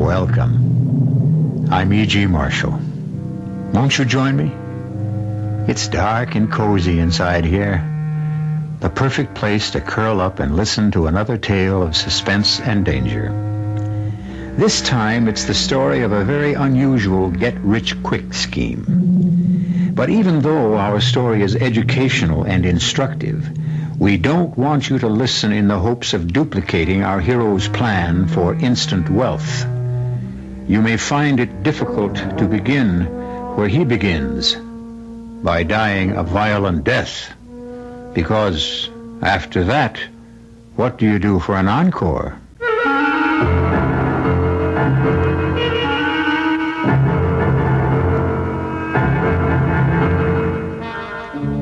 Welcome. I'm E.G. Marshall. Won't you join me? It's dark and cozy inside here. The perfect place to curl up and listen to another tale of suspense and danger. This time, it's the story of a very unusual get-rich-quick scheme. But even though our story is educational and instructive, we don't want you to listen in the hopes of duplicating our hero's plan for instant wealth. You may find it difficult to begin where he begins, by dying a violent death. Because after that, what do you do for an encore?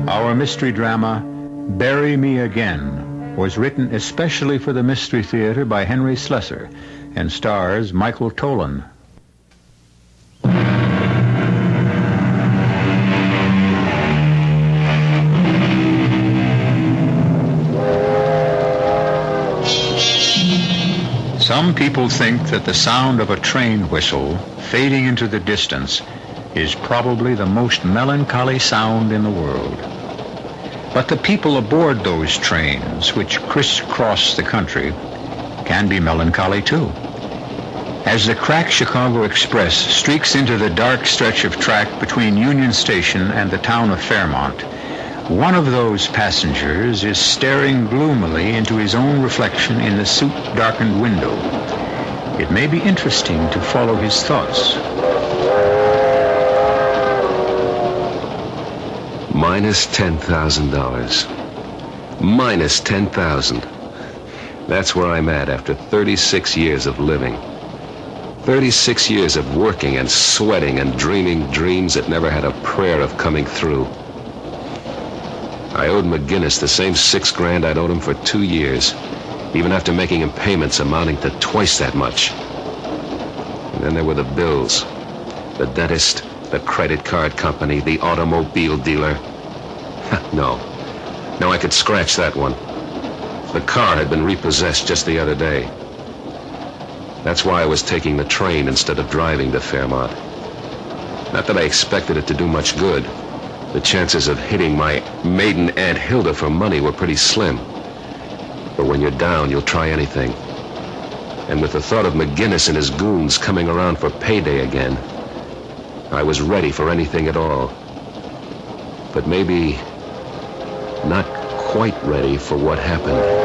Our mystery drama, Bury Me Again, was written especially for the Mystery Theater by Henry Slessor and stars Michael Tolan. Some people think that the sound of a train whistle fading into the distance is probably the most melancholy sound in the world. But the people aboard those trains, which crisscross the country, can be melancholy too. As the cracked Chicago Express streaks into the dark stretch of track between Union Station and the town of Fairmont, one of those passengers is staring gloomily into his own reflection in the soot-darkened window. It may be interesting to follow his thoughts. Minus $10,000. Minus $10,000. That's where I'm at after 36 years of living. 36 years of working and sweating and dreaming dreams that never had a prayer of coming through. I owed McGinnis the same $6,000 I'd owed him for 2 years, even after making him payments amounting to twice that much. And then there were the bills. The dentist, the credit card company, the automobile dealer. No, I could scratch that one. The car had been repossessed just the other day. That's why I was taking the train instead of driving to Fairmont. Not that I expected it to do much good. The chances of hitting my maiden Aunt Hilda for money were pretty slim. But when you're down, you'll try anything. And with the thought of McGinnis and his goons coming around for payday again, I was ready for anything at all. But maybe not quite ready for what happened.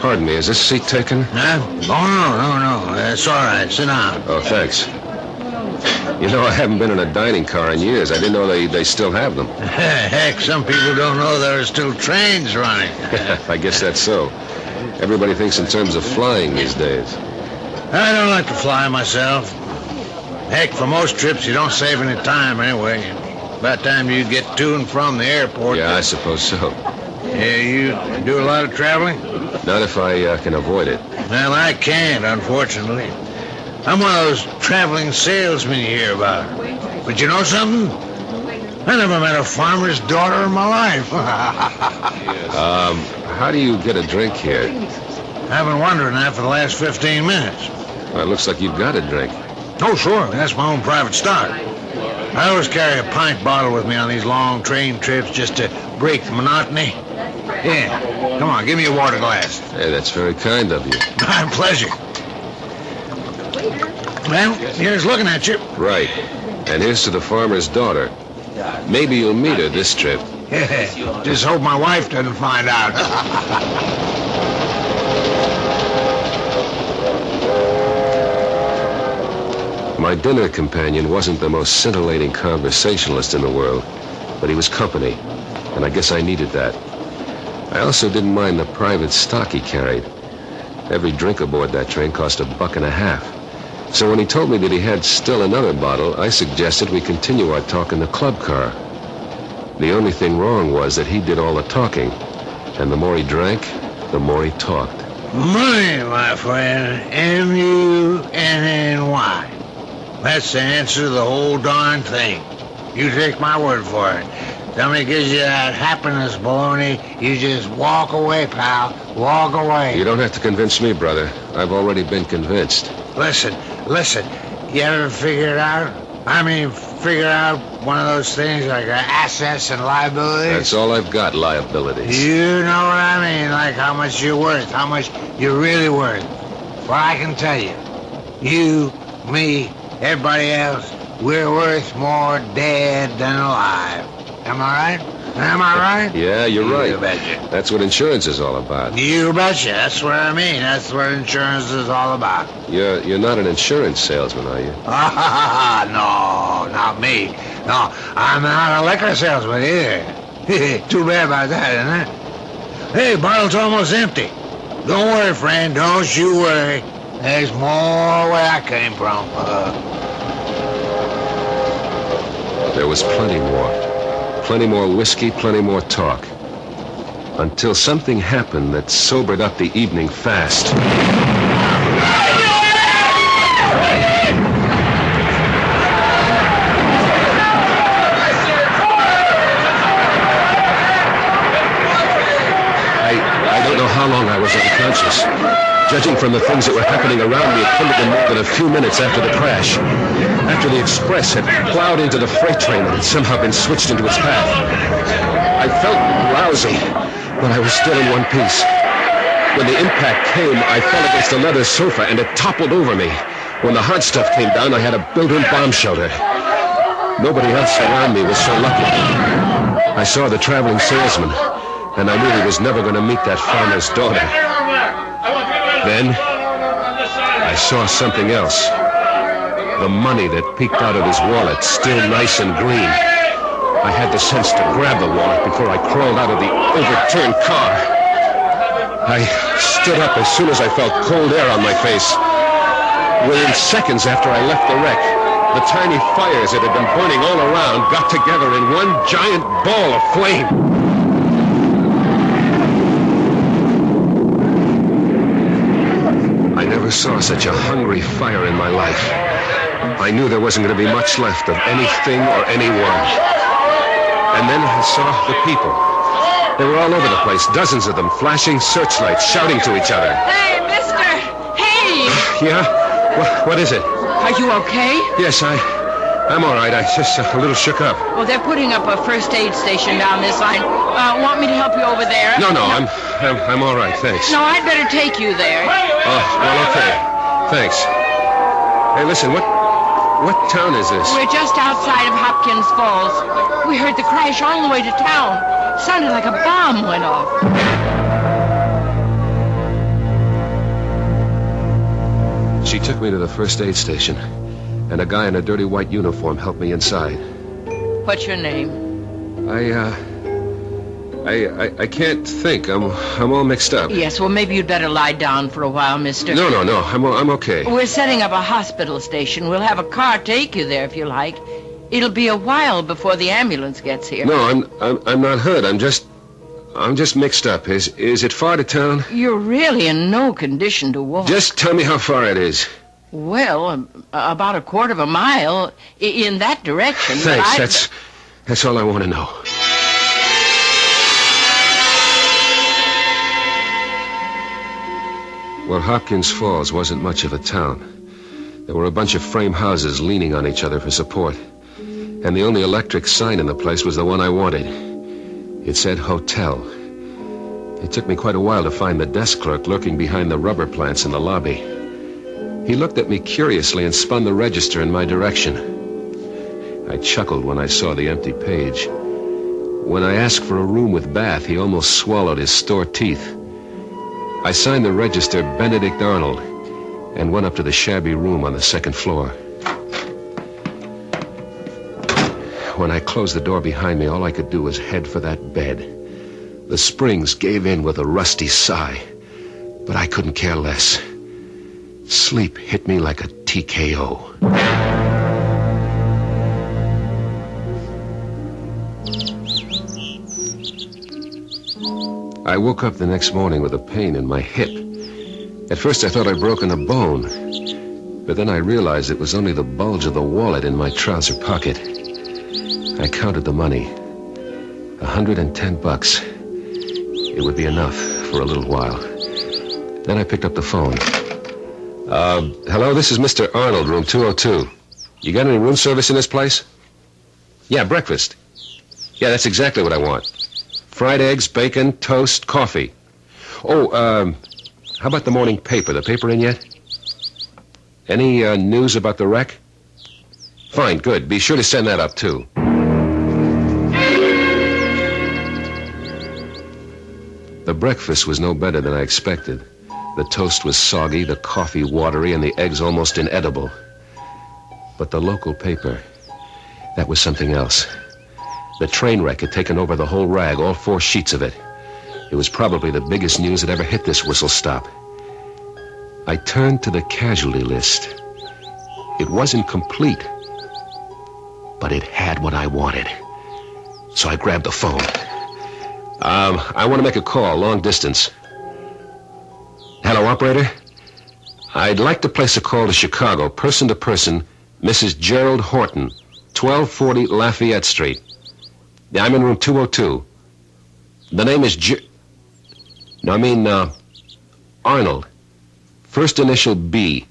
Pardon me, is this seat taken? No. It's all right. Sit down. Oh, thanks. You know, I haven't been in a dining car in years. I didn't know they still have them. Heck, some people don't know there are still trains running. I guess that's so. Everybody thinks in terms of flying these days. I don't like to fly myself. Heck, for most trips, you don't save any time anyway. By the time you get to and from the airport... Yeah, I suppose so. Yeah, you do a lot of traveling? Not if I can avoid it. Well, I can't, unfortunately. I'm one of those traveling salesmen you hear about. But you know something? I never met a farmer's daughter in my life. How do you get a drink here? I've been wondering that for the last 15 minutes. Well, it looks like you've got a drink. Oh, sure. That's my own private stock. I always carry a pint bottle with me on these long train trips just to break the monotony. Yeah. Come on, give me a water glass. Hey, that's very kind of you. My pleasure. Well, here's looking at you. Right. And here's to the farmer's daughter. Maybe you'll meet her this trip. Yeah. Just hope my wife doesn't find out. My dinner companion wasn't the most scintillating conversationalist in the world, but he was company, and I guess I needed that. I also didn't mind the private stock he carried. Every drink aboard that train cost $1.50. So when he told me that he had still another bottle, I suggested we continue our talk in the club car. The only thing wrong was that he did all the talking, and the more he drank, the more he talked. Money, my friend. M-U-N-N-Y. That's the answer to the whole darn thing. You take my word for it. Somebody gives you that happiness baloney, you just walk away, pal. Walk away. You don't have to convince me, brother. I've already been convinced. Listen. You ever figure it out? Figure out one of those things like assets and liabilities? That's all I've got, liabilities. You know what I mean, like how much you're worth, how much you're really worth. Well, I can tell you, you, me, everybody else, we're worth more dead than alive. Am I right? Am I right? Yeah, you're right. You betcha. That's what insurance is all about. You betcha. That's what I mean. That's what insurance is all about. You're not an insurance salesman, are you? No, not me. No, I'm not a liquor salesman either. Too bad about that, isn't it? Hey, bottle's almost empty. Don't worry, friend. Don't you worry. There's more where I came from. There was plenty more. Plenty more whiskey, plenty more talk. Until something happened that sobered up the evening fast. I don't know how long I was unconscious. Judging from the things that were happening around me, it couldn't have been more than a few minutes after the crash. After the express had plowed into the freight train and had somehow been switched into its path. I felt lousy, but I was still in one piece. When the impact came, I fell against a leather sofa and it toppled over me. When the hard stuff came down, I had a built-in bomb shelter. Nobody else around me was so lucky. I saw the traveling salesman, and I knew he was never going to meet that farmer's daughter. Then, I saw something else. The money that peeked out of his wallet, still nice and green. I had the sense to grab the wallet before I crawled out of the overturned car. I stood up as soon as I felt cold air on my face. Within seconds after I left the wreck, the tiny fires that had been burning all around got together in one giant ball of flame. I never saw such a hungry fire in my life. I knew there wasn't going to be much left of anything or anyone. And then I saw the people. They were all over the place, dozens of them, flashing searchlights, shouting to each other. Hey, mister! Hey! Yeah? What is it? Are you okay? Yes, I'm all right. I just a little shook up. Well, they're putting up a first aid station down this line. Want me to help you over there? No, I'm all right, thanks. No, I'd better take you there. Oh, well, okay. Thanks. Hey, listen, what town is this? We're just outside of Hopkins Falls. We heard the crash all the way to town. Sounded like a bomb went off. She took me to the first aid station, and a guy in a dirty white uniform helped me inside. What's your name? I can't think. I'm all mixed up. Yes, well, maybe you'd better lie down for a while, mister. No. I'm okay. We're setting up a hospital station. We'll have a car take you there if you like. It'll be a while before the ambulance gets here. No, I'm not hurt. I'm just mixed up. Is it far to town? You're really in no condition to walk. Just tell me how far it is. Well, about a quarter of a mile in that direction. Thanks. That's all I want to know. Well, Hopkins Falls wasn't much of a town. There were a bunch of frame houses leaning on each other for support. And the only electric sign in the place was the one I wanted. It said hotel. It took me quite a while to find the desk clerk lurking behind the rubber plants in the lobby. He looked at me curiously and spun the register in my direction. I chuckled when I saw the empty page. When I asked for a room with bath, he almost swallowed his store teeth. I signed the register Benedict Arnold and went up to the shabby room on the second floor. When I closed the door behind me, all I could do was head for that bed. The springs gave in with a rusty sigh, but I couldn't care less. Sleep hit me like a TKO. I woke up the next morning with a pain in my hip. At first I thought I'd broken a bone, but then I realized it was only the bulge of the wallet in my trouser pocket. I counted the money. $110. It would be enough for a little while. Then I picked up the phone. Hello, this is Mr. Arnold, room 202. You got any room service in this place? Yeah, breakfast. Yeah, that's exactly what I want. Fried eggs, bacon, toast, coffee. Oh, how about the morning paper? The paper in yet? Any news about the wreck? Fine, good. Be sure to send that up, too. The breakfast was no better than I expected. The toast was soggy, the coffee watery, and the eggs almost inedible. But the local paper, that was something else. The train wreck had taken over the whole rag, all 4 sheets of it. It was probably the biggest news that ever hit this whistle stop. I turned to the casualty list. It wasn't complete, but it had what I wanted. So I grabbed the phone. I want to make a call, long distance. Hello, operator? I'd like to place a call to Chicago, person to person, Mrs. Gerald Horton, 1240 Lafayette Street. Yeah, I'm in room 202. The name is Arnold. First initial B.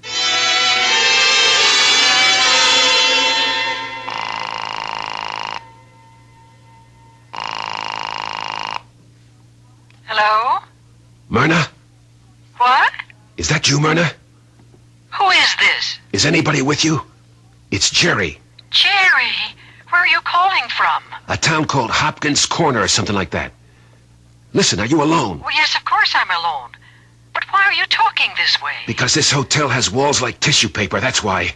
Hello? Myrna? What? Is that you, Myrna? Who is this? Is anybody with you? It's Jerry. Jerry? Where are you calling from? A town called Hopkins Corner or something like that. Listen, are you alone? Well, yes, of course I'm alone. But why are you talking this way? Because this hotel has walls like tissue paper, that's why.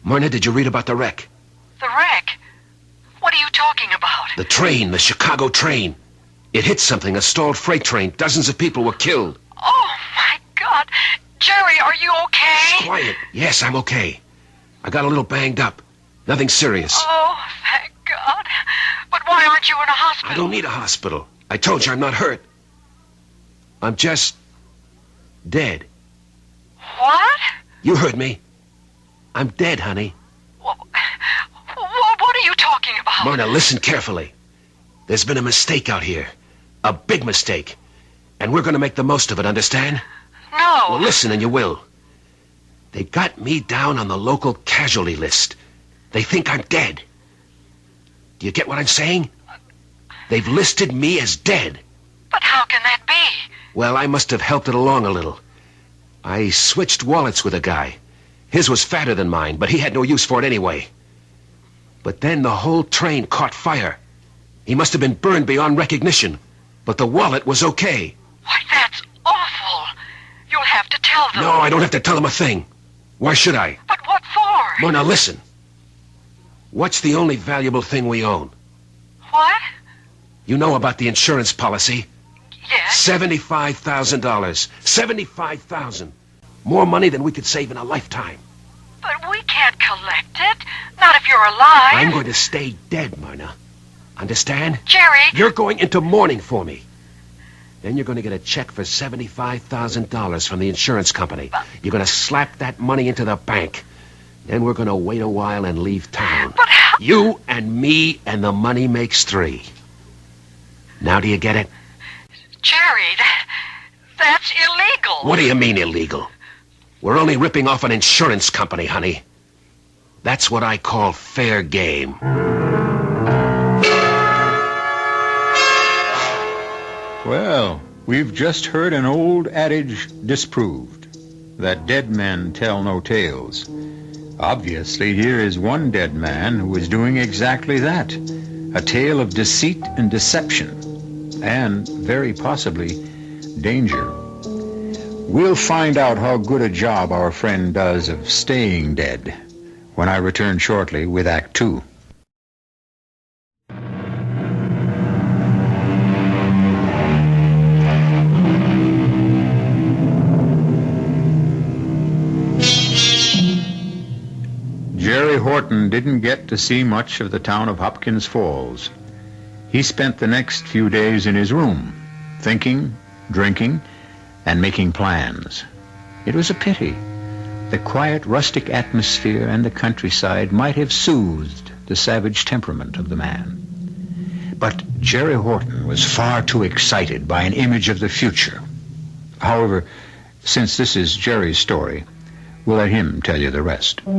Myrna, did you read about the wreck? The wreck? What are you talking about? The train, the Chicago train. It hit something, a stalled freight train. Dozens of people were killed. Oh, my God. Jerry, are you okay? Quiet. Yes, I'm okay. I got a little banged up. Nothing serious. Oh, thank God. But why aren't you in a hospital? I don't need a hospital. I told you I'm not hurt. I'm just dead. What? You heard me. I'm dead, honey. What are you talking about? Myrna, listen carefully. There's been a mistake out here. A big mistake. And we're going to make the most of it, understand? No. Well, listen and you will. They got me down on the local casualty list. They think I'm dead. Do you get what I'm saying? They've listed me as dead. But how can that be? Well, I must have helped it along a little. I switched wallets with a guy. His was fatter than mine, but he had no use for it anyway. But then the whole train caught fire. He must have been burned beyond recognition. But the wallet was okay. Why, that's awful. You'll have to tell them. No, I don't have to tell them a thing. Why should I? But what for? Myrna, listen. What's the only valuable thing we own? What? You know about the insurance policy? Yes. $75,000. $75,000. More money than we could save in a lifetime. But we can't collect it. Not if you're alive. I'm going to stay dead, Myrna. Understand? Jerry. You're going into mourning for me. Then you're going to get a check for $75,000 from the insurance company. You're going to slap that money into the bank. Then we're going to wait a while and leave town. But how? You and me and the money makes 3. Now do you get it? Jerry, that's illegal. What do you mean illegal? We're only ripping off an insurance company, honey. That's what I call fair game. Well, we've just heard an old adage disproved, that dead men tell no tales. Obviously, here is one dead man who is doing exactly that, a tale of deceit and deception, and, very possibly, danger. We'll find out how good a job our friend does of staying dead when I return shortly with Act 2. Jerry Horton didn't get to see much of the town of Hopkins Falls. He spent the next few days in his room, thinking, drinking, and making plans. It was a pity. The quiet, rustic atmosphere and the countryside might have soothed the savage temperament of the man. But Jerry Horton was far too excited by an image of the future. However, since this is Jerry's story, we'll let him tell you the rest. The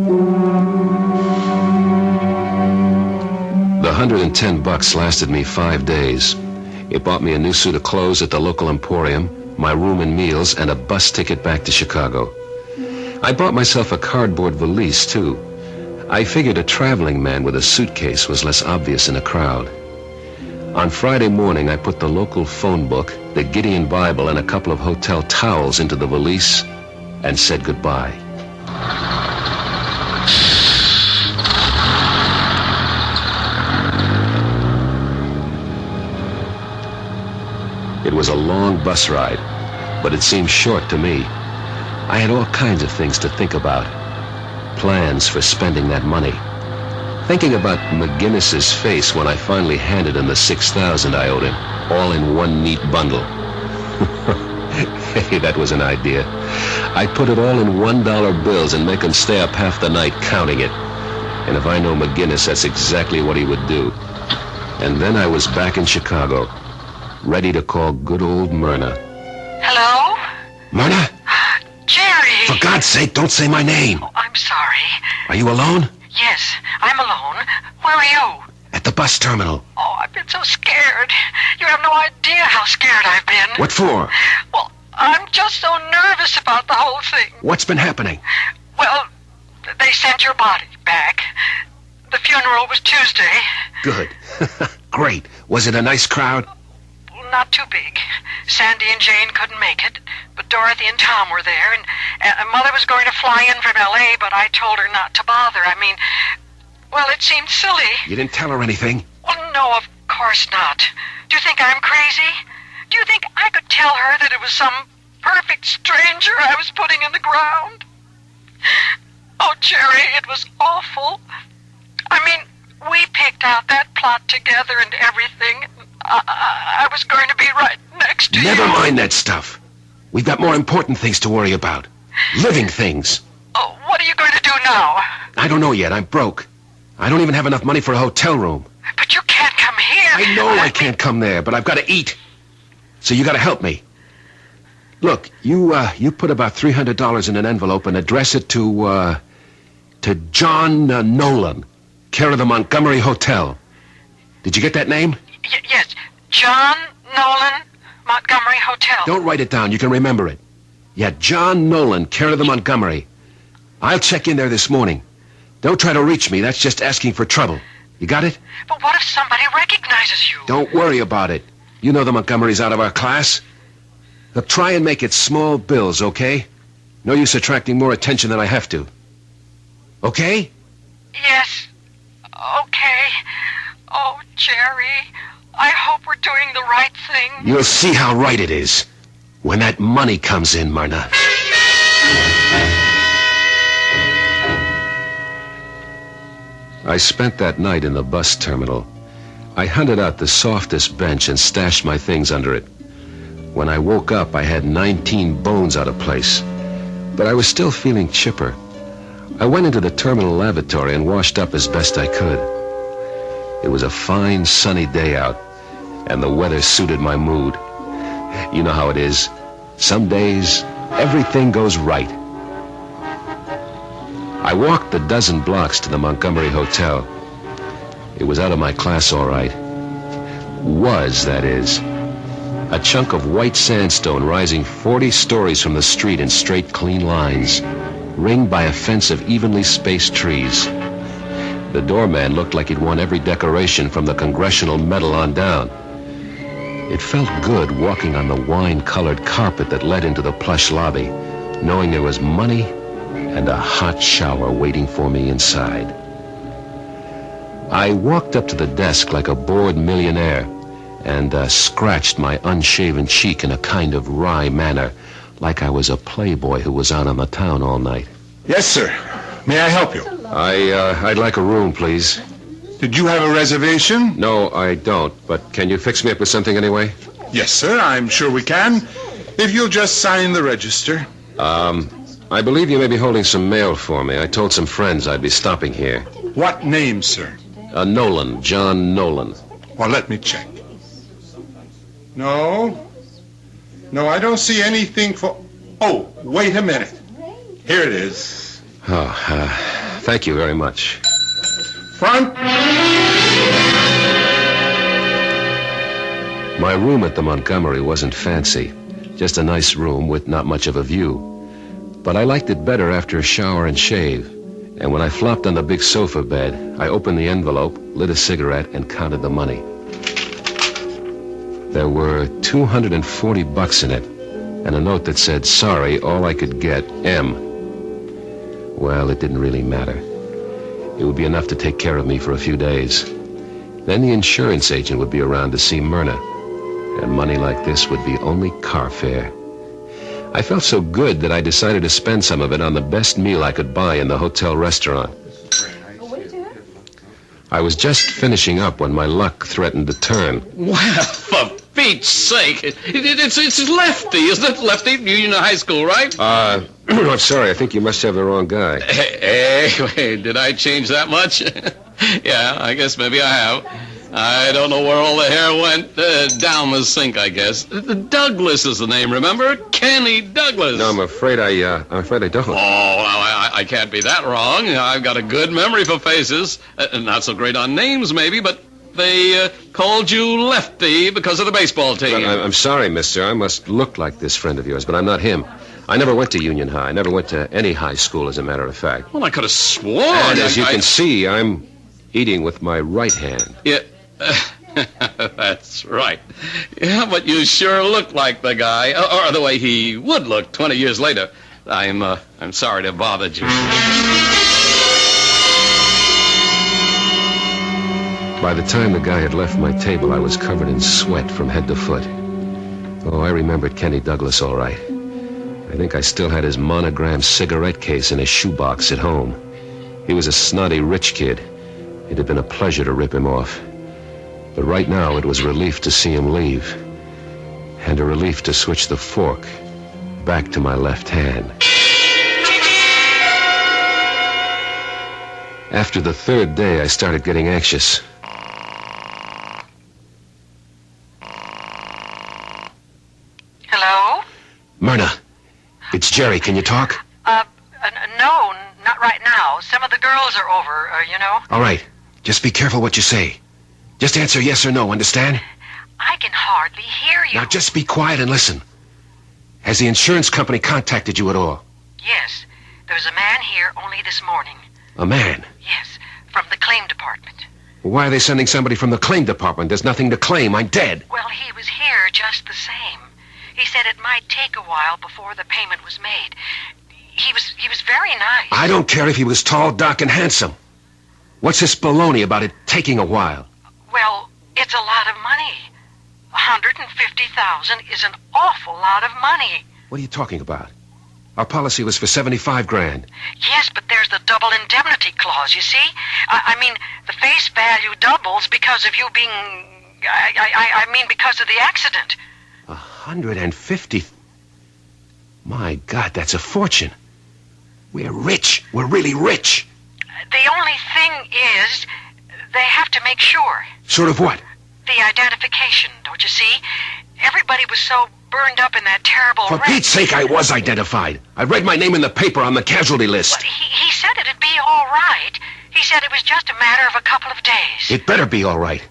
$110 lasted me 5 days. It bought me a new suit of clothes at the local emporium, my room and meals, and a bus ticket back to Chicago. I bought myself a cardboard valise, too. I figured a traveling man with a suitcase was less obvious in a crowd. On Friday morning, I put the local phone book, the Gideon Bible, and a couple of hotel towels into the valise and said goodbye. It was a long bus ride, but it seemed short to me. I had all kinds of things to think about. Plans for spending that money. Thinking about McGinnis's face when I finally handed him the $6,000 I owed him, all in one neat bundle. Hey, that was an idea. I'd put it all in $1 bills and make him stay up half the night counting it. And if I know McGinnis, that's exactly what he would do. And then I was back in Chicago, ready to call good old Myrna. Hello? Myrna? Jerry! For God's sake, don't say my name. Oh, I'm sorry. Are you alone? Yes, I'm alone. Where are you? At the bus terminal. Oh, I've been so scared. You have no idea how scared I've been. What for? Well, I'm just so nervous about the whole thing. What's been happening? Well, they sent your body back. The funeral was Tuesday. Good. Great. Was it a nice crowd? Not too big. Sandy and Jane couldn't make it, but Dorothy and Tom were there, and Mother was going to fly in from L.A., but I told her not to bother. I mean, well, it seemed silly. You didn't tell her anything? Well, no, of course not. Do you think I'm crazy? Do you think I could tell her that it was some perfect stranger I was putting in the ground? Oh, Jerry, it was awful. I mean, we picked out that plot together and everything. I was going to be right next to you. Never mind that stuff. We've got more important things to worry about. Living things. Oh, what are you going to do now? I don't know yet. I'm broke. I don't even have enough money for a hotel room. But you can't come here. I know I can't come there, but I've got to eat. So you got to help me. Look, you put about $300 in an envelope and address it to John Nolan, care of the Montgomery Hotel. Did you get that name? Yes, John Nolan, Montgomery Hotel. Don't write it down. You can remember it. Yeah, John Nolan, care of the Montgomery. I'll check in there this morning. Don't try to reach me. That's just asking for trouble. You got it? But what if somebody recognizes you? Don't worry about it. You know the Montgomery's out of our class. Look, try and make it small bills, okay? No use attracting more attention than I have to. Okay? Yes. Okay. Oh, Jerry, I hope we're doing the right thing. You'll see how right it is when that money comes in, Myrna. I spent that night in the bus terminal. I hunted out the softest bench and stashed my things under it. When I woke up, I had 19 bones out of place, but I was still feeling chipper. I went into the terminal lavatory and washed up as best I could. It was a fine, sunny day out, and the weather suited my mood. You know how it is. Some days, everything goes right. I walked a dozen blocks to the Montgomery Hotel. It was out of my class, all right. Was, that is. A chunk of white sandstone rising 40 stories from the street in straight, clean lines, ringed by a fence of evenly spaced trees. The doorman looked like he'd won every decoration from the Congressional Medal on down. It felt good walking on the wine-colored carpet that led into the plush lobby, knowing there was money and a hot shower waiting for me inside. I walked up to the desk like a bored millionaire and scratched my unshaven cheek in a kind of wry manner, like I was a playboy who was out on the town all night. Yes, sir. May I help you? I'd like a room, please. Did you have a reservation? No, I don't, but can you fix me up with something anyway? Yes, sir. I'm sure we can. If you'll just sign the register. I believe you may be holding some mail for me. I told some friends I'd be stopping here. What name, sir? Nolan, John Nolan. Well, let me check. No. No, I don't see anything for... Oh, wait a minute. Here it is. Oh, thank you very much. Front. My room at the Montgomery wasn't fancy. Just a nice room with not much of a view. But I liked it better after a shower and shave. And when I flopped on the big sofa bed, I opened the envelope, lit a cigarette, and counted the money. There were $240 in it, and a note that said, "Sorry, all I could get, M." Well, it didn't really matter. It would be enough to take care of me for a few days. Then the insurance agent would be around to see Myrna, and money like this would be only car fare. I felt so good that I decided to spend some of it on the best meal I could buy in the hotel restaurant. I was just finishing up when my luck threatened to turn. Well, for Pete's sake, it's Lefty, isn't it? Lefty, Union High School, right? I'm sorry, I think you must have the wrong guy. Hey, wait, did I change that much? Yeah, I guess maybe I have. I don't know where all the hair went. Down the sink, I guess. Douglas is the name, remember? Kenny Douglas. No, I'm afraid I don't. Oh, I can't be that wrong. I've got a good memory for faces. Not so great on names, maybe, but they called you Lefty because of the baseball team. I'm sorry, mister. I must look like this friend of yours, but I'm not him. I never went to Union High. I never went to any high school, as a matter of fact. Well, I could have sworn. And as you can see, I'm eating with my right hand. Yeah. That's right. Yeah, but you sure look like the guy, or the way he would look 20 years later. I'm sorry to bother you. By the time the guy had left my table, I was covered in sweat from head to foot. Oh, I remembered Kenny Douglas all right. I think I still had his monogram cigarette case in his shoebox at home. He was a snotty rich kid. It had been a pleasure to rip him off. But right now, it was a relief to see him leave. And a relief to switch the fork back to my left hand. After the third day, I started getting anxious. Hello? Myrna, it's Jerry. Can you talk? No, not right now. Some of the girls are over, you know. All right. Just be careful what you say. Just answer yes or no, understand? I can hardly hear you. Now just be quiet and listen. Has the insurance company contacted you at all? Yes. There's a man here only this morning. A man? Yes, from the claim department. Why are they sending somebody from the claim department? There's nothing to claim. I'm dead. Well, he was here just the same. He said it might take a while before the payment was made. He was very nice. I don't care if he was tall, dark, and handsome. What's this baloney about it taking a while? Well, it's a lot of money. $150,000 is an awful lot of money. What are you talking about? Our policy was for $75,000. Yes, but there's the double indemnity clause, you see? I mean, the face value doubles because of you being... I mean, because of the accident. 150... My God, that's a fortune. We're rich. We're really rich. The only thing is, they have to make sure. Sort of what? The identification, don't you see? Everybody was so burned up in that terrible For wreck. Pete's sake, I was identified. I read my name in the paper on the casualty list. But he said it'd be all right. He said it was just a matter of a couple of days. It better be all right.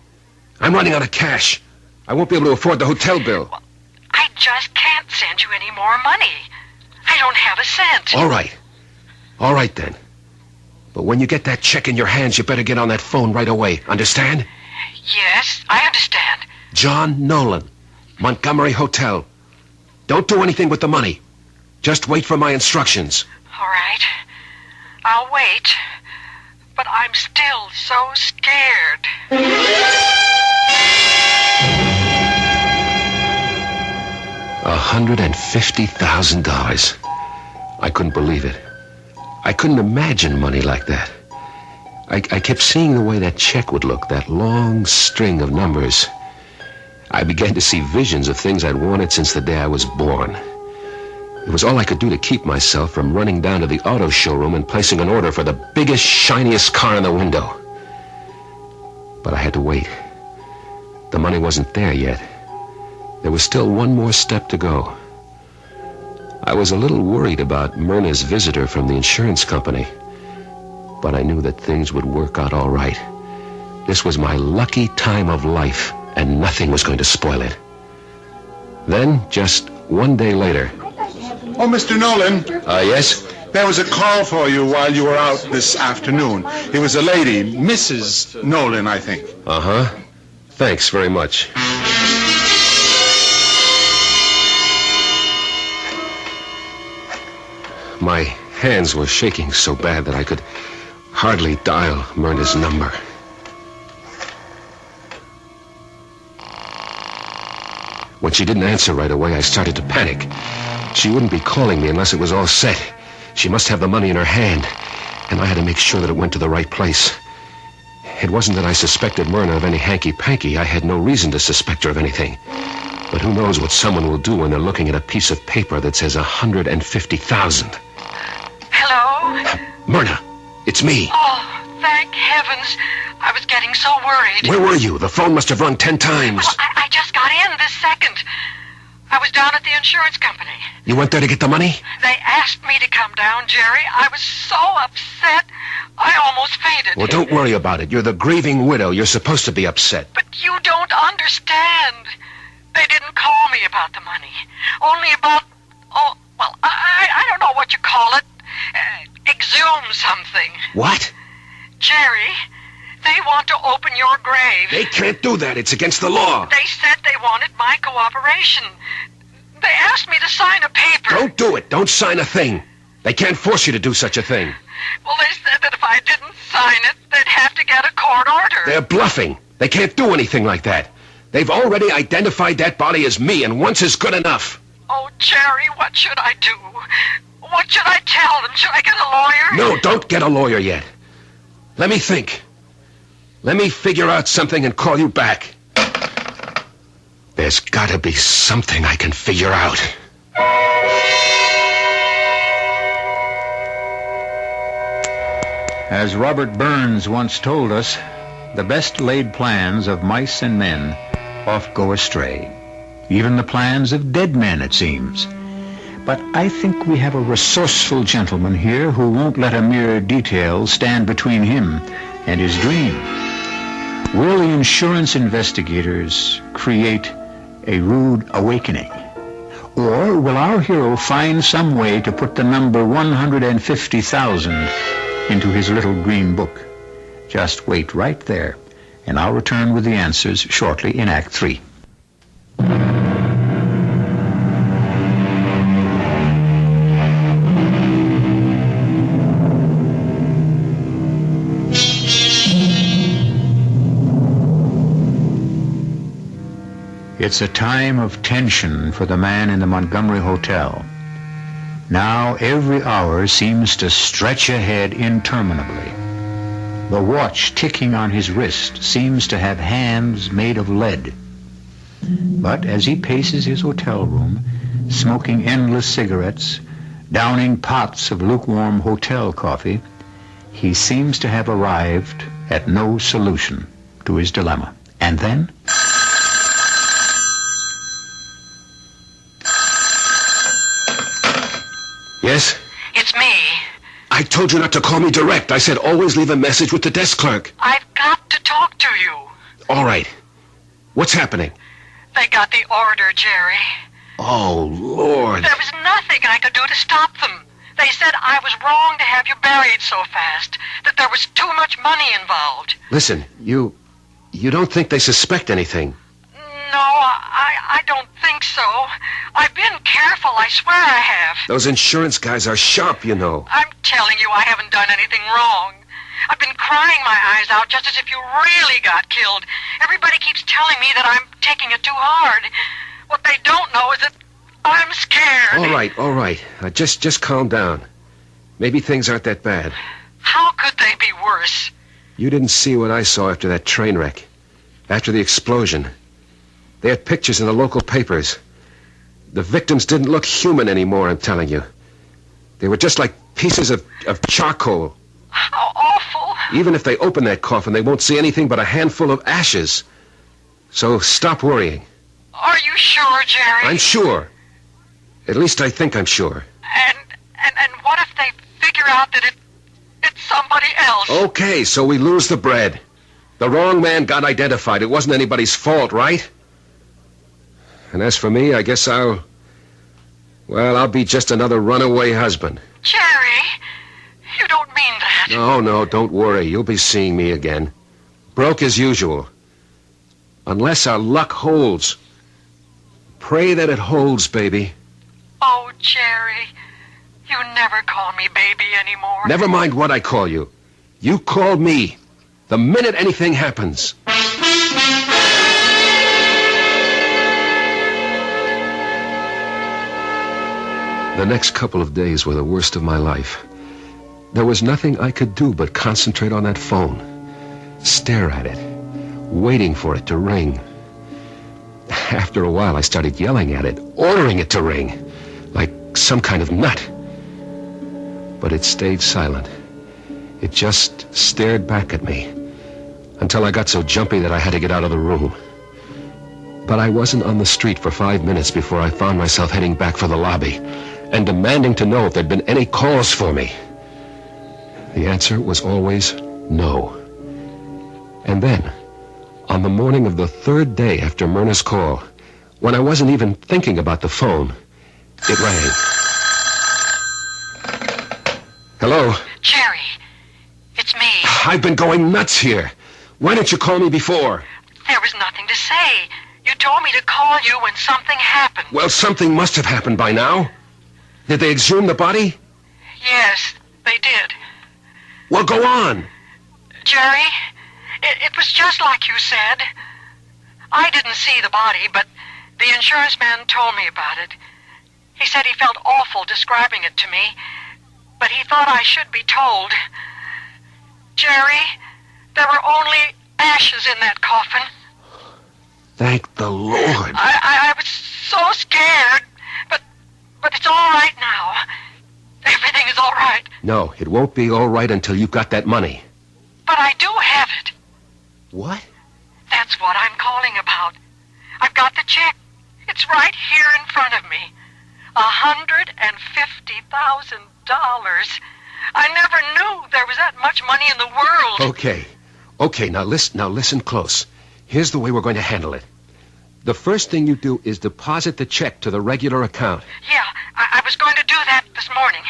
I'm running out of cash. I won't be able to afford the hotel bill. Well, I just can't send you any more money. I don't have a cent. All right. All right, then. But when you get that check in your hands, you better get on that phone right away. Understand? Yes, I understand. John Nolan, Montgomery Hotel. Don't do anything with the money. Just wait for my instructions. All right. I'll wait. But I'm still so scared. $150,000. I couldn't believe it. I couldn't imagine money like that. I kept seeing the way that check would look, that long string of numbers. I began to see visions of things I'd wanted since the day I was born. It was all I could do to keep myself from running down to the auto showroom and placing an order for the biggest, shiniest car in the window. But I had to wait. The money wasn't there yet. There was still one more step to go. I was a little worried about Myrna's visitor from the insurance company, but I knew that things would work out all right. This was my lucky time of life, and nothing was going to spoil it. Then, just one day later... Oh, Mr. Nolan. Yes? There was a call for you while you were out this afternoon. It was a lady, Mrs. Nolan, I think. Uh-huh. Thanks very much. My hands were shaking so bad that I could hardly dial Myrna's number. When she didn't answer right away, I started to panic. She wouldn't be calling me unless it was all set. She must have the money in her hand, and I had to make sure that it went to the right place. It wasn't that I suspected Myrna of any hanky-panky. I had no reason to suspect her of anything. But who knows what someone will do when they're looking at a piece of paper that says 150,000. Hello? Myrna, it's me. Oh, thank heavens. I was getting so worried. Where were you? The phone must have rung 10 times. Well, I just got in this second. I was down at the insurance company. You went there to get the money? They asked me to come down, Jerry. I was so upset, I almost fainted. Well, don't worry about it. You're the grieving widow. You're supposed to be upset. But you don't understand. They didn't call me about the money. Only about, I don't know what you call it. Exhume something. What? Jerry, they want to open your grave. They can't do that. It's against the law. They said they wanted my cooperation. They asked me to sign a paper. Don't do it. Don't sign a thing. They can't force you to do such a thing. Well, they said that if I didn't sign it, they'd have to get a court order. They're bluffing. They can't do anything like that. They've already identified that body as me, and once is good enough. Oh, Jerry, what should I do? What should I tell them? Should I get a lawyer? No, don't get a lawyer yet. Let me think. Let me figure out something and call you back. There's got to be something I can figure out. As Robert Burns once told us, the best laid plans of mice and men oft go astray. Even the plans of dead men, it seems. But I think we have a resourceful gentleman here who won't let a mere detail stand between him and his dream. Will the insurance investigators create a rude awakening? Or will our hero find some way to put the number 150,000 into his little green book? Just wait right there, and I'll return with the answers shortly in Act 3. It's a time of tension for the man in the Montgomery Hotel. Now every hour seems to stretch ahead interminably. The watch ticking on his wrist seems to have hands made of lead. But as he paces his hotel room, smoking endless cigarettes, downing pots of lukewarm hotel coffee, he seems to have arrived at no solution to his dilemma. And then... Yes? It's me. I told you not to call me direct. I said always leave a message with the desk clerk. I've got to talk to you. All right. What's happening? They got the order, Jerry. Oh, Lord. There was nothing I could do to stop them. They said I was wrong to have you buried so fast, that there was too much money involved. Listen, you don't think they suspect anything? No, I don't think so. I've been careful, I swear I have. Those insurance guys are sharp, you know. I'm telling you, I haven't done anything wrong. I've been crying my eyes out just as if you really got killed. Everybody keeps telling me that I'm taking it too hard. What they don't know is that I'm scared. All right. Just calm down. Maybe things aren't that bad. How could they be worse? You didn't see what I saw after that train wreck. After the explosion. They had pictures in the local papers. The victims didn't look human anymore, I'm telling you. They were just like pieces of charcoal. How awful. Even if they open that coffin, they won't see anything but a handful of ashes. So stop worrying. Are you sure, Jerry? I'm sure. At least I think I'm sure. And what if they figure out that it's somebody else? Okay, so we lose the bread. The wrong man got identified. It wasn't anybody's fault, right? And as for me, I guess I'll be just another runaway husband. Jerry, you don't mean that. No, don't worry. You'll be seeing me again. Broke as usual. Unless our luck holds. Pray that it holds, baby. Oh, Jerry, you never call me baby anymore. Never mind what I call you. You call me the minute anything happens. The next couple of days were the worst of my life. There was nothing I could do but concentrate on that phone, stare at it, waiting for it to ring. After a while, I started yelling at it, ordering it to ring, like some kind of nut. But it stayed silent. It just stared back at me until I got so jumpy that I had to get out of the room. But I wasn't on the street for 5 minutes before I found myself heading back for the lobby and demanding to know if there'd been any calls for me. The answer was always no. And then, on the morning of the third day after Myrna's call, when I wasn't even thinking about the phone, it rang. Hello? Jerry, it's me. I've been going nuts here. Why didn't you call me before? There was nothing to say. You told me to call you when something happened. Well, something must have happened by now. Did they exhume the body? Yes, they did. Well, go on. Jerry, it was just like you said. I didn't see the body, but the insurance man told me about it. He said he felt awful describing it to me, but he thought I should be told. Jerry, there were only ashes in that coffin. Thank the Lord. I was so scared, but it's all right now. Everything is all right. No, it won't be all right until you've got that money. But I do have it. What? That's what I'm calling about. I've got the check. It's right here in front of me. $150,000. I never knew there was that much money in the world. Okay, now listen close. Here's the way we're going to handle it. The first thing you do is deposit the check to the regular account. Yeah, I was going to do that this morning.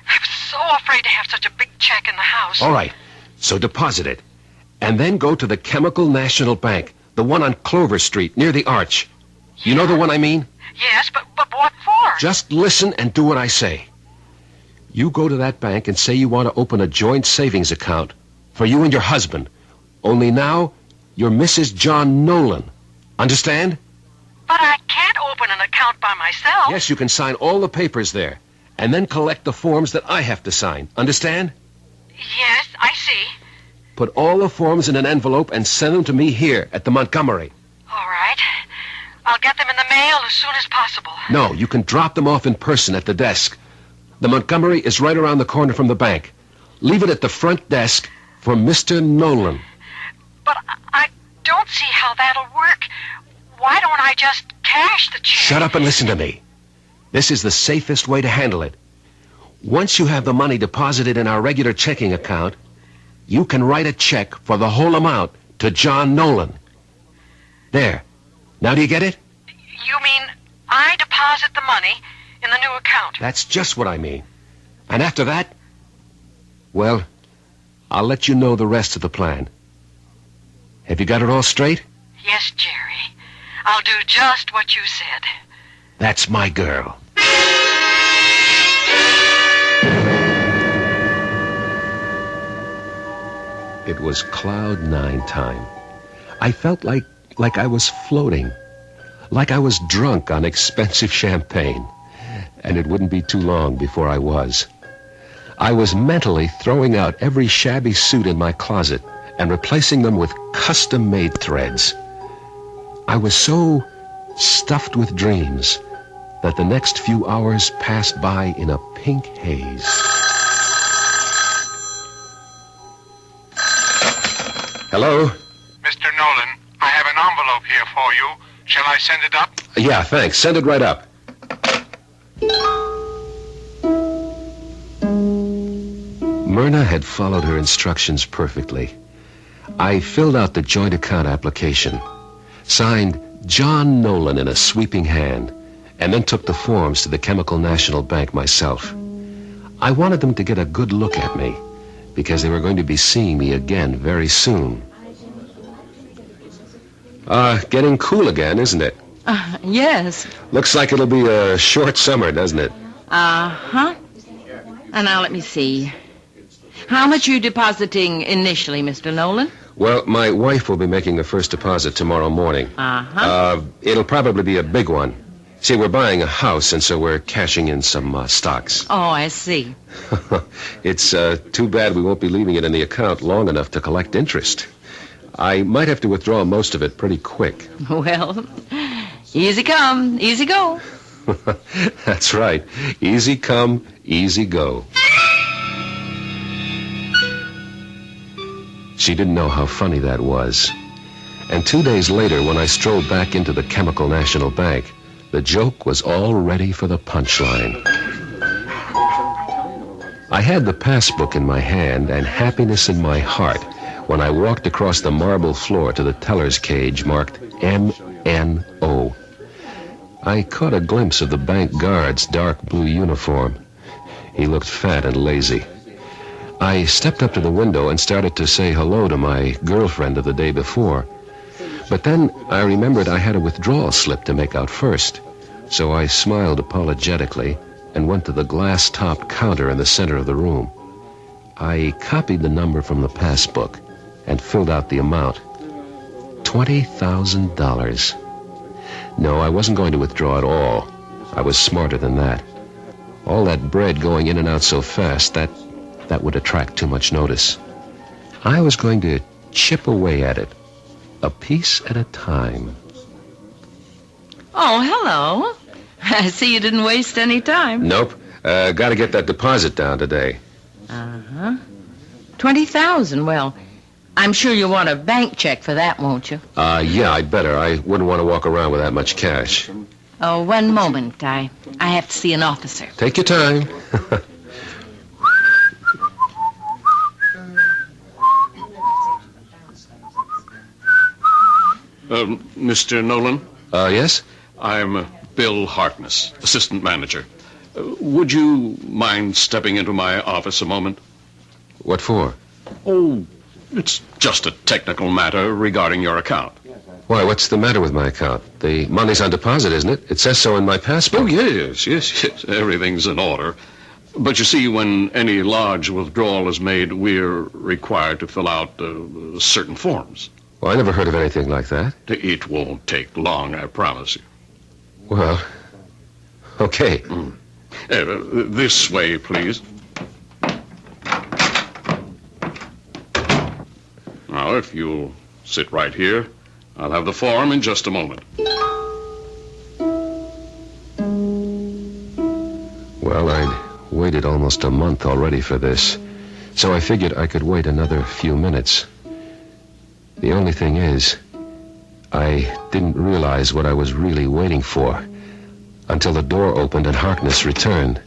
I was so afraid to have such a big check in the house. All right, so deposit it. And then go to the Chemical National Bank, the one on Clover Street, near the Arch. You know the one I mean? Yes, but what for? Just listen and do what I say. You go to that bank and say you want to open a joint savings account for you and your husband. Only now, you're Mrs. John Nolan. Understand? But I can't open an account by myself. Yes, you can sign all the papers there, and then collect the forms that I have to sign. Understand? Yes, I see. Put all the forms in an envelope and send them to me here at the Montgomery. All right. I'll get them in the mail as soon as possible. No, you can drop them off in person at the desk. The Montgomery is right around the corner from the bank. Leave it at the front desk for Mr. Nolan. But I don't see how that'll work. Why don't I just cash the check? Shut up and listen to me. This is the safest way to handle it. Once you have the money deposited in our regular checking account, you can write a check for the whole amount to John Nolan. There. Now do you get it? You mean I deposit the money in the new account? That's just what I mean. And after that, well, I'll let you know the rest of the plan. Have you got it all straight? Yes, Jerry. I'll do just what you said. That's my girl. It was cloud nine time. I felt like I was floating, like I was drunk on expensive champagne. And it wouldn't be too long before I was. I was mentally throwing out every shabby suit in my closet and replacing them with custom-made threads. I was so stuffed with dreams that the next few hours passed by in a pink haze. Hello? Mr. Nolan, I have an envelope here for you. Shall I send it up? Yeah, thanks. Send it right up. Myrna had followed her instructions perfectly. I filled out the joint account application, signed John Nolan in a sweeping hand, and then took the forms to the Chemical National Bank myself. I wanted them to get a good look at me, because they were going to be seeing me again very soon. Getting cool again, isn't it? Yes. Looks like it'll be a short summer, doesn't it? Uh-huh. Now, let me see. How much are you depositing initially, Mr. Nolan? Well, my wife will be making the first deposit tomorrow morning. Uh-huh. It'll probably be a big one. See, we're buying a house, and so we're cashing in some stocks. Oh, I see. It's too bad we won't be leaving it in the account long enough to collect interest. I might have to withdraw most of it pretty quick. Well, easy come, easy go. That's right. Easy come, easy go. She didn't know how funny that was. And 2 days later, when I strolled back into the Chemical National Bank, the joke was all ready for the punchline. I had the passbook in my hand and happiness in my heart when I walked across the marble floor to the teller's cage marked MNO. I caught a glimpse of the bank guard's dark blue uniform. He looked fat and lazy. I stepped up to the window and started to say hello to my girlfriend of the day before. But then I remembered I had a withdrawal slip to make out first. So I smiled apologetically and went to the glass-topped counter in the center of the room. I copied the number from the passbook and filled out the amount. $20,000. No, I wasn't going to withdraw at all. I was smarter than that. All that bread going in and out so fast, that would attract too much notice. I was going to chip away at it, a piece at a time. Oh, hello. I see you didn't waste any time. Nope. Got to get that deposit down today. Uh-huh. 20,000. Well, I'm sure you'll want a bank check for that, won't you? Yeah, I'd better. I wouldn't want to walk around with that much cash. Oh, one moment. I have to see an officer. Take your time. Mr. Nolan? Yes? I'm Bill Harkness, assistant manager. Would you mind stepping into my office a moment? What for? Oh, it's just a technical matter regarding your account. Why, what's the matter with my account? The money's on deposit, isn't it? It says so in my passbook. Oh, yes. Everything's in order. But you see, when any large withdrawal is made, we're required to fill out certain forms. Well, I never heard of anything like that. It won't take long, I promise you. Well, okay. This way, please. Now, if you'll sit right here, I'll have the form in just a moment. Well, I'd waited almost a month already for this, so I figured I could wait another few minutes. The only thing is, I didn't realize what I was really waiting for until the door opened and Harkness returned.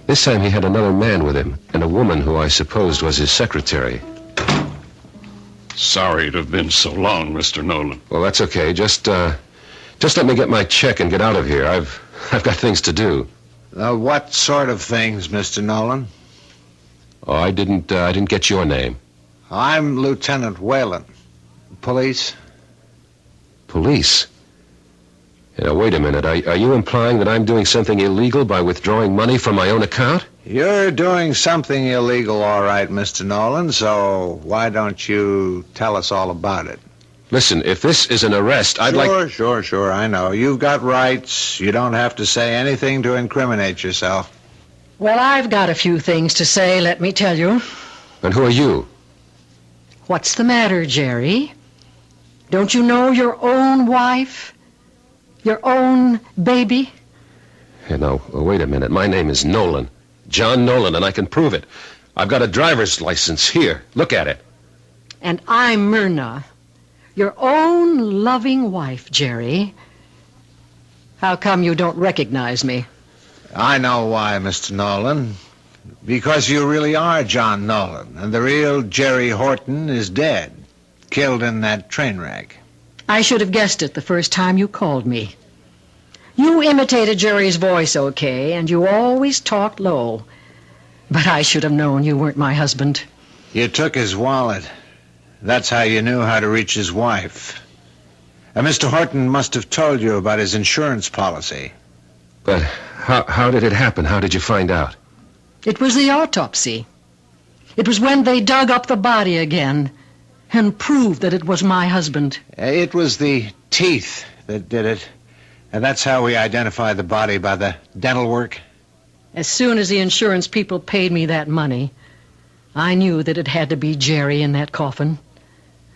This time he had another man with him and a woman who I supposed was his secretary. Sorry to have been so long, Mr. Nolan. Well, that's okay. Just let me get my check and get out of here. I've got things to do. What sort of things, Mr. Nolan? Oh, I didn't get your name. I'm Lieutenant Whalen. Police? Police? Now, wait a minute. Are you implying that I'm doing something illegal by withdrawing money from my own account? You're doing something illegal, all right, Mr. Nolan, so why don't you tell us all about it? Listen, if this is an arrest, I'd like... Sure, I know. You've got rights. You don't have to say anything to incriminate yourself. Well, I've got a few things to say, let me tell you. And who are you? What's the matter, Jerry? Don't you know your own wife? Your own baby? Hey, now, wait a minute. My name is Nolan. John Nolan, and I can prove it. I've got a driver's license here. Look at it. And I'm Myrna, your own loving wife, Jerry. How come you don't recognize me? I know why, Mr. Nolan. Because you really are John Nolan, and the real Jerry Horton is dead, killed in that train wreck. I should have guessed it the first time you called me. You imitated Jerry's voice okay, and you always talked low. But I should have known you weren't my husband. You took his wallet. That's how you knew how to reach his wife. And Mr. Horton must have told you about his insurance policy. But how did it happen? How did you find out? It was the autopsy. It was when they dug up the body again and proved that it was my husband. It was the teeth that did it. And that's how we identified the body, by the dental work. As soon as the insurance people paid me that money, I knew that it had to be Jerry in that coffin,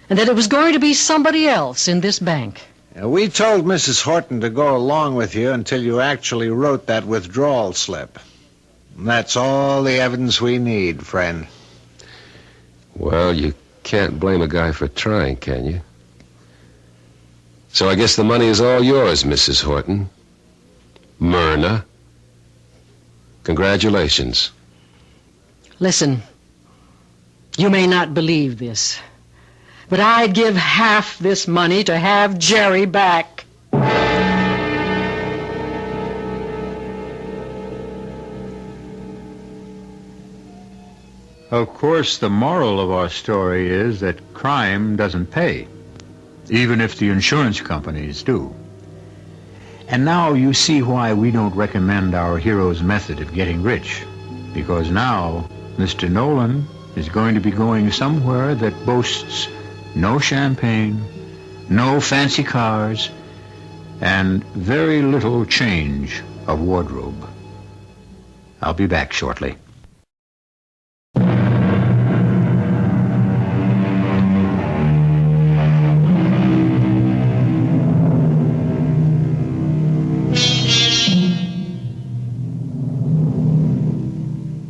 and that it was going to be somebody else in this bank. We told Mrs. Horton to go along with you until you actually wrote that withdrawal slip. And that's all the evidence we need, friend. Well, you can't blame a guy for trying, can you? So I guess the money is all yours, Mrs. Horton. Myrna. Congratulations. Listen, you may not believe this, but I'd give half this money to have Jerry back. Of course, the moral of our story is that crime doesn't pay, even if the insurance companies do. And now you see why we don't recommend our hero's method of getting rich, because now Mr. Nolan is going to be going somewhere that boasts no champagne, no fancy cars, and very little change of wardrobe. I'll be back shortly.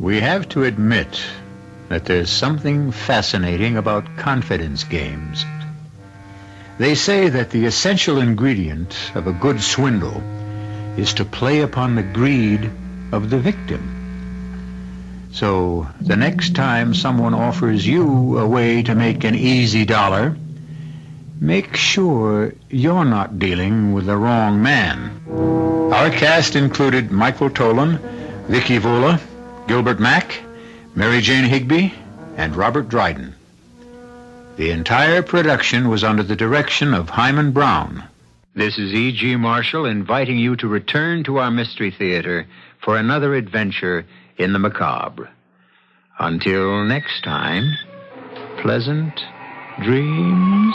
We have to admit that there's something fascinating about confidence games. They say that the essential ingredient of a good swindle is to play upon the greed of the victim. So the next time someone offers you a way to make an easy dollar, make sure you're not dealing with the wrong man. Our cast included Michael Tolan, Vicky Vola, Gilbert Mack, Mary Jane Higby, and Robert Dryden. The entire production was under the direction of Hyman Brown. This is E.G. Marshall inviting you to return to our Mystery Theater for another adventure in the macabre. Until next time, pleasant dreams.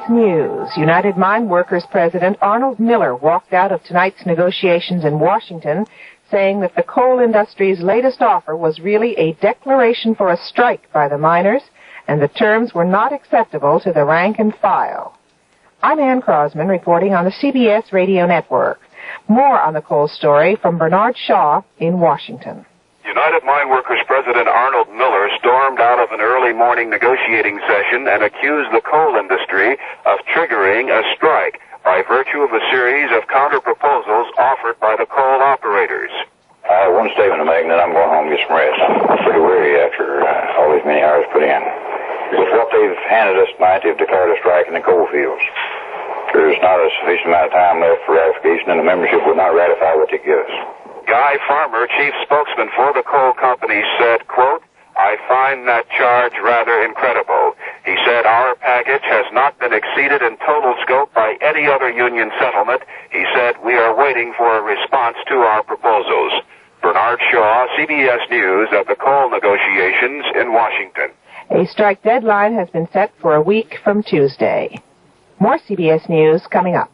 News. United Mine Workers President Arnold Miller walked out of tonight's negotiations in Washington saying that the coal industry's latest offer was really a declaration for a strike by the miners and the terms were not acceptable to the rank and file. I'm Ann Crosman reporting on the CBS Radio Network. More on the coal story from Bernard Shaw in Washington. United Mine Workers President Arnold Miller stormed out of an early morning negotiating session and accused the coal industry of triggering a strike by virtue of a series of counter-proposals offered by the coal operators. I have one statement to make, and then I'm going home and get some rest. I'm pretty weary after all these many hours put in. With what they've handed us tonight, they've declared a strike in the coal fields. There's not a sufficient amount of time left for ratification, and the membership would not ratify what they give us. Guy Farmer, chief spokesman for the coal company, said, quote, "I find that charge rather incredible. He said our package has not been exceeded in total scope by any other union settlement. He said we are waiting for a response to our proposals. Bernard Shaw, CBS News, at the coal negotiations in Washington. A strike deadline has been set for a week from Tuesday. More CBS News coming up.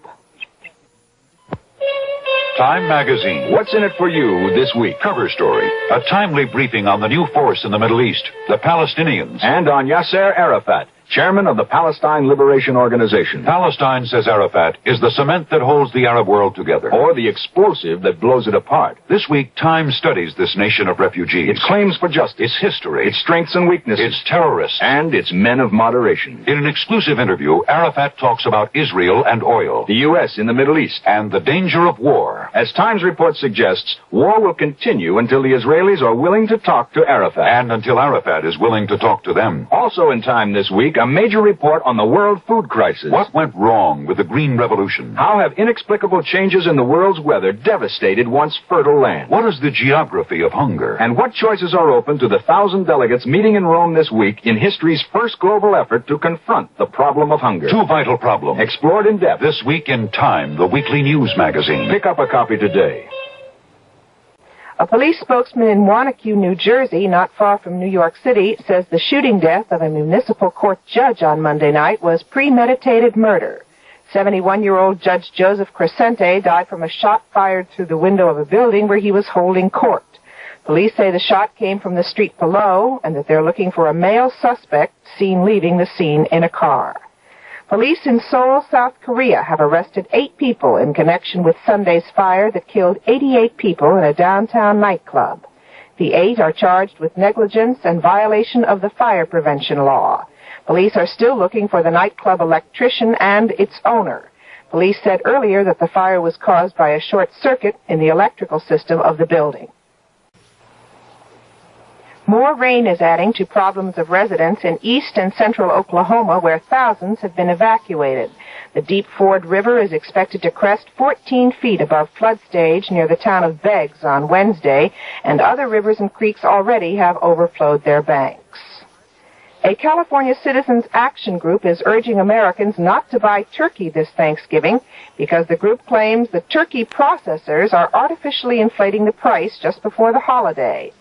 Time Magazine. What's in it for you this week? Cover story. A timely briefing on the new force in the Middle East, the Palestinians. And on Yasser Arafat, chairman of the Palestine Liberation Organization. Palestine, says Arafat, is the cement that holds the Arab world together. Or the explosive that blows it apart. This week, Time studies this nation of refugees. Its claims for justice. Its history. Its strengths and weaknesses. Its terrorists. And its men of moderation. In an exclusive interview, Arafat talks about Israel and oil. The U.S. in the Middle East. And the danger of war. As Times report suggests, war will continue until the Israelis are willing to talk to Arafat. And until Arafat is willing to talk to them. Also in Time this week, a major report on the world food crisis. What went wrong with the Green Revolution? How have inexplicable changes in the world's weather devastated once fertile land? What is the geography of hunger? And what choices are open to the 1,000 delegates meeting in Rome this week in history's first global effort to confront the problem of hunger? Two vital problems. Explored in depth. This week in Time, the weekly news magazine. Pick up a copy today. A police spokesman in Wanacue, New Jersey, not far from New York City, says the shooting death of a municipal court judge on Monday night was premeditated murder. 71-year-old Judge Joseph Crescente died from a shot fired through the window of a building where he was holding court. Police say the shot came from the street below and that they're looking for a male suspect seen leaving the scene in a car. Police in Seoul, South Korea have arrested 8 people in connection with Sunday's fire that killed 88 people in a downtown nightclub. The 8 are charged with negligence and violation of the fire prevention law. Police are still looking for the nightclub electrician and its owner. Police said earlier that the fire was caused by a short circuit in the electrical system of the building. More rain is adding to problems of residents in east and central Oklahoma, where thousands have been evacuated. The Deep Ford River is expected to crest 14 feet above flood stage near the town of Beggs on Wednesday, and other rivers and creeks already have overflowed their banks. A California Citizens Action Group is urging Americans not to buy turkey this Thanksgiving because the group claims the turkey processors are artificially inflating the price just before the holiday.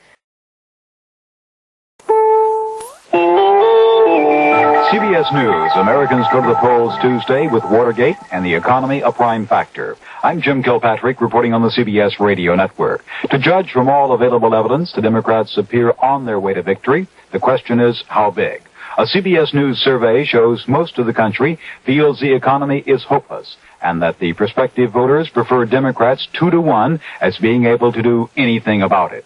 CBS News. Americans go to the polls Tuesday with Watergate and the economy a prime factor. I'm Jim Kilpatrick reporting on the CBS Radio Network. To judge from all available evidence, the Democrats appear on their way to victory. The question is, how big? A CBS News survey shows most of the country feels the economy is hopeless and that the prospective voters prefer Democrats 2-1 as being able to do anything about it.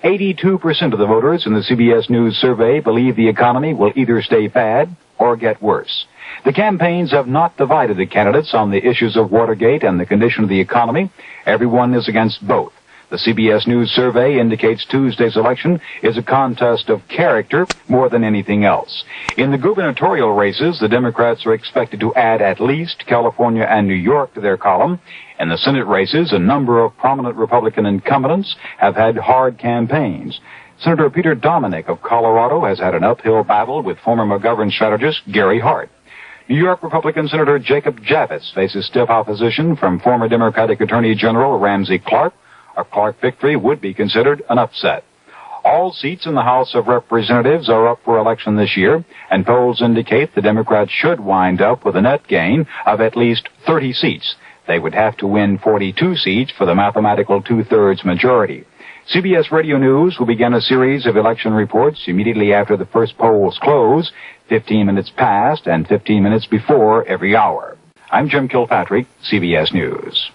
82% of the voters in the CBS News survey believe the economy will either stay bad or get worse. The campaigns have not divided the candidates on the issues of Watergate and the condition of the economy. Everyone is against both. The CBS News survey indicates Tuesday's election is a contest of character more than anything else. In the gubernatorial races, the Democrats are expected to add at least California and New York to their column. In the Senate races, a number of prominent Republican incumbents have had hard campaigns. Senator Peter Dominic of Colorado has had an uphill battle with former McGovern strategist Gary Hart. New York Republican Senator Jacob Javits faces stiff opposition from former Democratic Attorney General Ramsey Clark. A Clark victory would be considered an upset. All seats in the House of Representatives are up for election this year, and polls indicate the Democrats should wind up with a net gain of at least 30 seats. They would have to win 42 seats for the mathematical two-thirds majority. CBS Radio News will begin a series of election reports immediately after the first polls close, 15 minutes past and 15 minutes before every hour. I'm Jim Kilpatrick, CBS News.